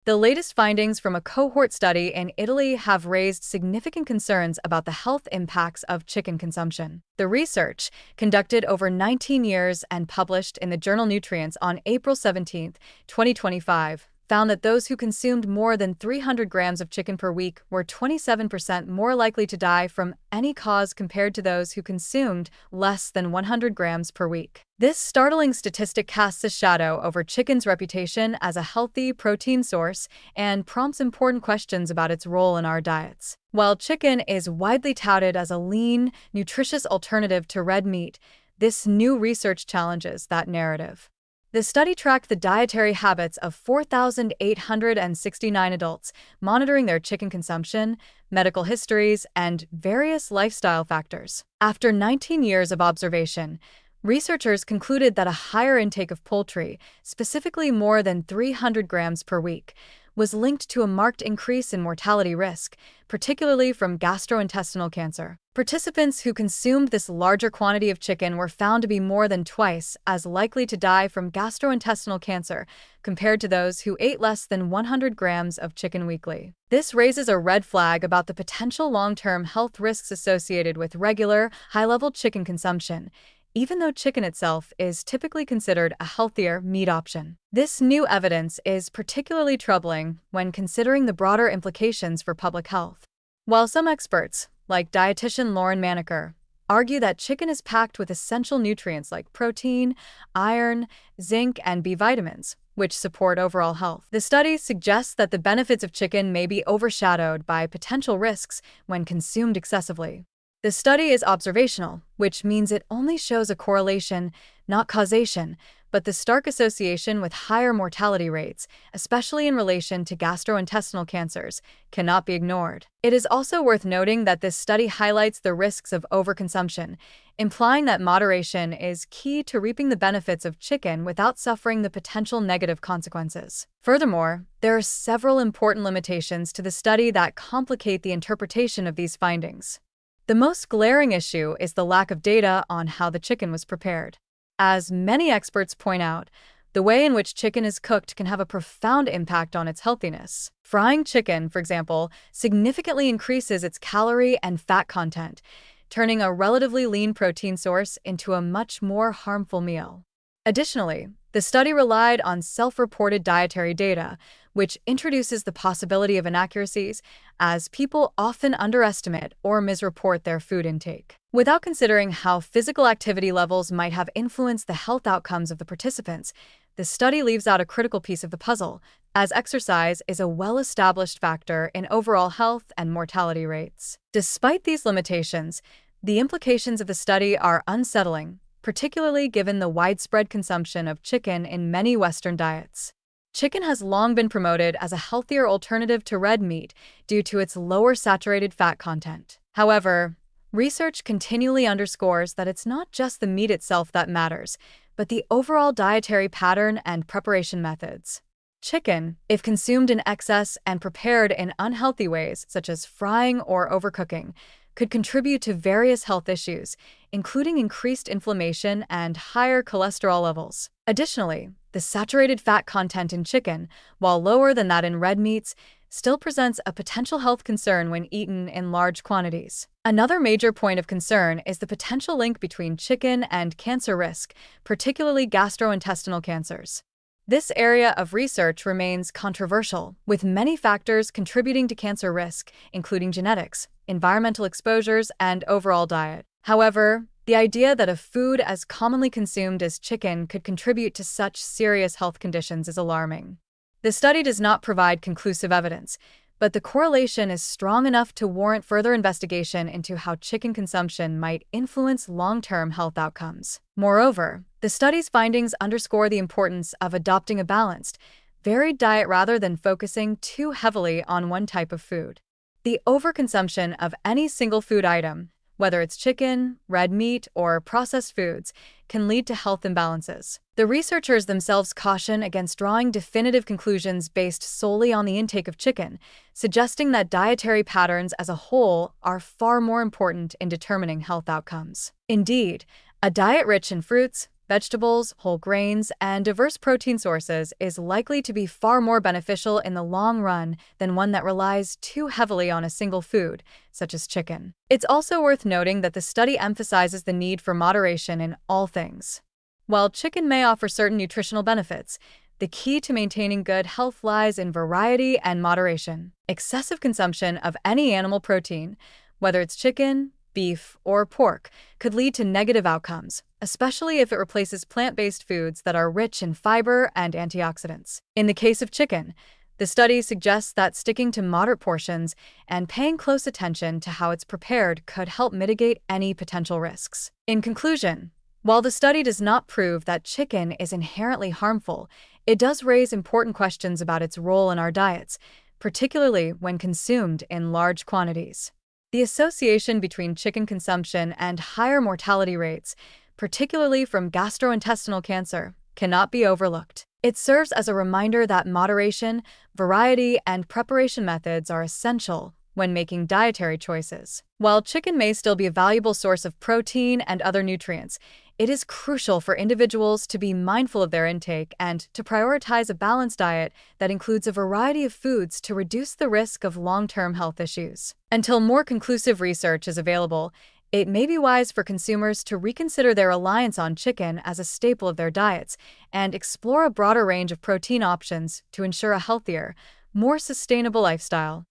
The latest findings from a cohort study in Italy have raised significant concerns about the health impacts of chicken consumption. The research, conducted over 19 years and published in the journal Nutrients on April 17, 2025, found that those who consumed more than 300 grams of chicken per week were 27% more likely to die from any cause compared to those who consumed less than 100 grams per week. This startling statistic casts a shadow over chicken's reputation as a healthy protein source and prompts important questions about its role in our diets. While chicken is widely touted as a lean, nutritious alternative to red meat, this new research challenges that narrative. The study tracked the dietary habits of 4,869 adults, monitoring their chicken consumption, medical histories, and various lifestyle factors. After 19 years of observation, researchers concluded that a higher intake of poultry, specifically more than 300 grams per week, was linked to a marked increase in mortality risk, particularly from gastrointestinal cancer. Participants who consumed this larger quantity of chicken were found to be more than twice as likely to die from gastrointestinal cancer compared to those who ate less than 100 grams of chicken weekly. This raises a red flag about the potential long-term health risks associated with regular, high-level chicken consumption, even though chicken itself is typically considered a healthier meat option. This new evidence is particularly troubling when considering the broader implications for public health. While some experts, like dietitian Lauren Maneker, argue that chicken is packed with essential nutrients like protein, iron, zinc, and B vitamins, which support overall health, the study suggests that the benefits of chicken may be overshadowed by potential risks when consumed excessively. The study is observational, which means it only shows a correlation, not causation, but the stark association with higher mortality rates, especially in relation to gastrointestinal cancers, cannot be ignored. It is also worth noting that this study highlights the risks of overconsumption, implying that moderation is key to reaping the benefits of chicken without suffering the potential negative consequences. Furthermore, there are several important limitations to the study that complicate the interpretation of these findings. The most glaring issue is the lack of data on how the chicken was prepared. As many experts point out, the way in which chicken is cooked can have a profound impact on its healthiness. Frying chicken, for example, significantly increases its calorie and fat content, turning a relatively lean protein source into a much more harmful meal. Additionally, the study relied on self-reported dietary data, which introduces the possibility of inaccuracies, as people often underestimate or misreport their food intake. Without considering how physical activity levels might have influenced the health outcomes of the participants, the study leaves out a critical piece of the puzzle, as exercise is a well-established factor in overall health and mortality rates. Despite these limitations, the implications of the study are unsettling, particularly given the widespread consumption of chicken in many Western diets. Chicken has long been promoted as a healthier alternative to red meat due to its lower saturated fat content. However, research continually underscores that it's not just the meat itself that matters, but the overall dietary pattern and preparation methods. Chicken, if consumed in excess and prepared in unhealthy ways, such as frying or overcooking, could contribute to various health issues, including increased inflammation and higher cholesterol levels. Additionally, the saturated fat content in chicken, while lower than that in red meats, still presents a potential health concern when eaten in large quantities. Another major point of concern is the potential link between chicken and cancer risk, particularly gastrointestinal cancers. This area of research remains controversial, with many factors contributing to cancer risk, including genetics, environmental exposures, and overall diet. However, the idea that a food as commonly consumed as chicken could contribute to such serious health conditions is alarming. The study does not provide conclusive evidence, but the correlation is strong enough to warrant further investigation into how chicken consumption might influence long-term health outcomes. Moreover, the study's findings underscore the importance of adopting a balanced, varied diet rather than focusing too heavily on one type of food. The overconsumption of any single food item, whether it's chicken, red meat, or processed foods, can lead to health imbalances. The researchers themselves caution against drawing definitive conclusions based solely on the intake of chicken, suggesting that dietary patterns as a whole are far more important in determining health outcomes. Indeed, a diet rich in fruits, Vegetables, whole grains, and diverse protein sources is likely to be far more beneficial in the long run than one that relies too heavily on a single food, such as chicken. It's also worth noting that the study emphasizes the need for moderation in all things. While chicken may offer certain nutritional benefits, the key to maintaining good health lies in variety and moderation. Excessive consumption of any animal protein, whether it's chicken, beef, or pork, could lead to negative outcomes, especially if it replaces plant-based foods that are rich in fiber and antioxidants. In the case of chicken, the study suggests that sticking to moderate portions and paying close attention to how it's prepared could help mitigate any potential risks. In conclusion, while the study does not prove that chicken is inherently harmful, it does raise important questions about its role in our diets, particularly when consumed in large quantities. The association between chicken consumption and higher mortality rates, particularly from gastrointestinal cancer, cannot be overlooked. It serves as a reminder that moderation, variety, and preparation methods are essential when making dietary choices. While chicken may still be a valuable source of protein and other nutrients, it is crucial for individuals to be mindful of their intake and to prioritize a balanced diet that includes a variety of foods to reduce the risk of long-term health issues. Until more conclusive research is available, it may be wise for consumers to reconsider their reliance on chicken as a staple of their diets and explore a broader range of protein options to ensure a healthier, more sustainable lifestyle.